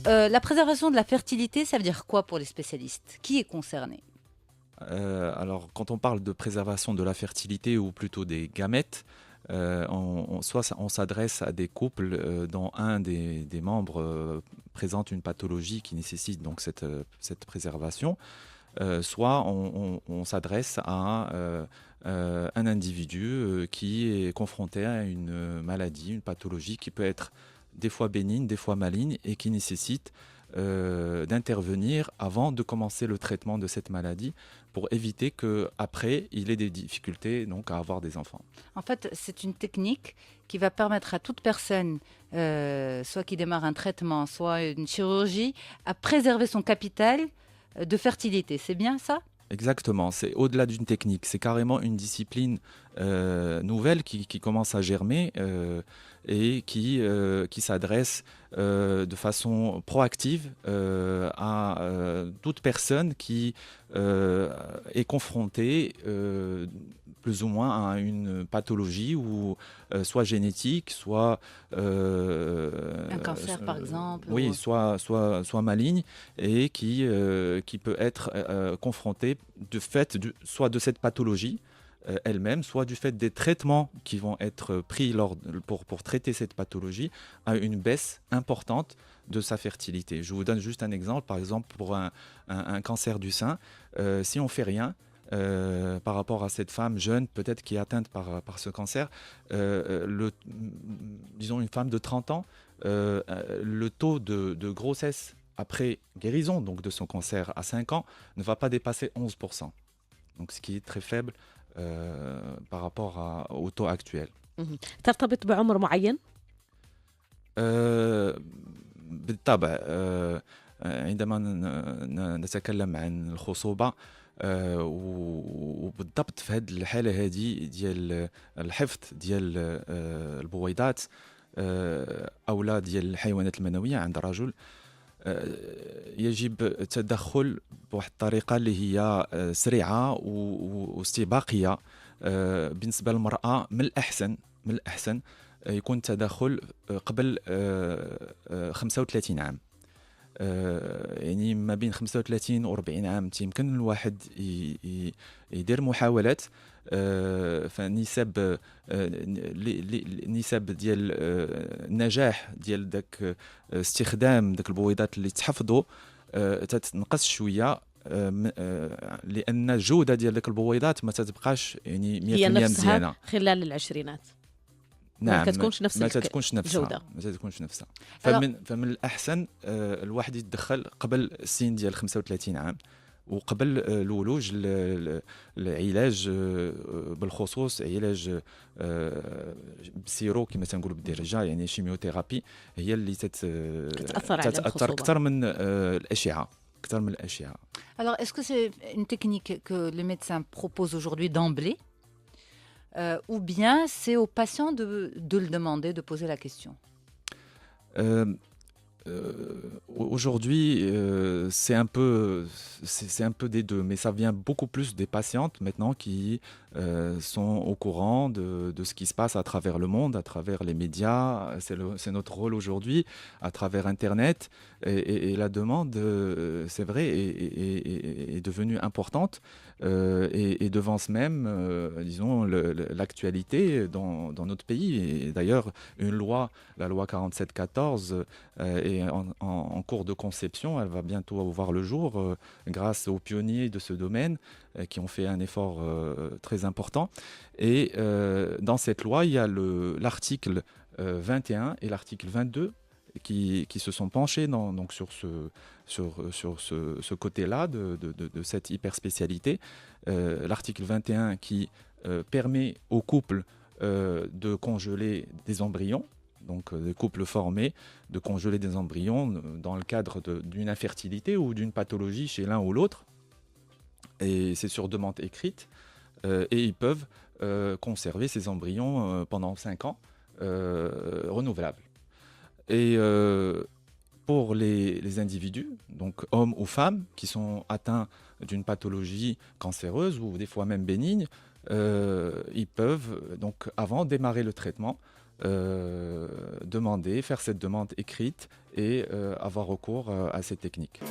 La préservation de la fertilité, ça veut dire quoi pour les spécialistes? Qui est concerné? Alors, quand on parle de préservation de la fertilité ou plutôt des gamètes, on s'adresse à des couples dont un des membres présente une pathologie qui nécessite donc cette préservation, soit on s'adresse à un individu qui est confronté à une maladie, une pathologie qui peut être des fois bénigne, des fois maligne et qui nécessite d'intervenir avant de commencer le traitement de cette maladie pour éviter qu'après, il ait des difficultés donc, à avoir des enfants. En fait, c'est une technique qui va permettre à toute personne, soit qui démarre un traitement, soit une chirurgie, à préserver son capital de fertilité. C'est bien ça? Exactement, c'est au-delà d'une technique, c'est carrément une discipline nouvelle qui commence à germer et qui s'adresse de façon proactive à toute personne qui est confrontée plus ou moins à une pathologie ou soit génétique, soit Un cancer, par exemple, oui, ou... soit maligne et qui peut être confrontée de fait soit de cette pathologie elle-même, soit du fait des traitements qui vont être pris pour traiter cette pathologie, à une baisse importante de sa fertilité. Je vous donne juste un exemple. Par exemple, pour un cancer du sein, si on ne fait rien, par rapport à cette femme jeune, peut-être qui est atteinte par ce cancer, disons une femme de 30 ans, le taux de grossesse après guérison donc de son cancer à 5 ans ne va pas dépasser 11%. Donc ce qui est très faible par rapport au taux actuel. اهم. ترتبط بعمر معين؟ آه، بالطبع عندما نتكلم عن الخصوبة وبالضبط في هذه الحالة هذه ديال الحفظ ديال البويضات أو ديال الحيوانات المنوية عند الرجل يجب التدخل بواحد الطريقة اللي هي سريعة واستباقية. بالنسبة للمرأة من الأحسن يكون التدخل قبل 35 عام. يعني ما بين 35 و 40 عام يمكن الواحد يدير محاولات فنسب نسب ديال النجاح ديال داك استخدام داك البويضات اللي تحفظوا تتنقص شويه لان الجوده ديال داك البويضات ما تتبقاش يعني 100% هي مزيانه. نفسها خلال العشرينات. ما نعم، كتكونش نفس ما تتكونش الجودة. نفسها. Alors, فمن الأحسن الواحد يتدخل قبل السن ديال 35 عام وقبل الولوج العلاج بالخصوص علاج بسيرو كما تنقولوا بالدارجه يعني شيميوثيرابي هي اللي كتأثر على تتأثر الخصوبة. أكثر من الأشعة. أكثر من الأشعة. alors, est-ce que c'est une technique que les médecins proposent aujourd'hui d'emblée, ou bien c'est aux patients de le demander, de poser la question? Euh, Aujourd'hui, c'est un peu des deux, mais ça vient beaucoup plus des patientes maintenant qui sont au courant de ce qui se passe à travers le monde, à travers les médias. C'est notre rôle aujourd'hui, à travers Internet. Et la demande, c'est vrai, est devenue importante et devance même, disons, l'actualité dans notre pays. Et d'ailleurs, la loi 47-14, est en cours de conception. Elle va bientôt voir le jour grâce aux pionniers de ce domaine qui ont fait un effort très important. Et dans cette loi, il y a l'article 21 et l'article 22 qui se sont penchés donc sur ce côté-là de cette hyperspécialité. L'article 21 qui permet aux couples de congeler des embryons, donc des couples formés, de congeler des embryons dans le cadre d'une infertilité ou d'une pathologie chez l'un ou l'autre. Et c'est sur demande écrite. Et ils peuvent conserver ces embryons pendant 5 ans, renouvelables. Et pour les individus, donc hommes ou femmes, qui sont atteints d'une pathologie cancéreuse ou des fois même bénigne, ils peuvent, donc, avant de démarrer le traitement, demander, faire cette demande écrite et avoir recours à ces techniques.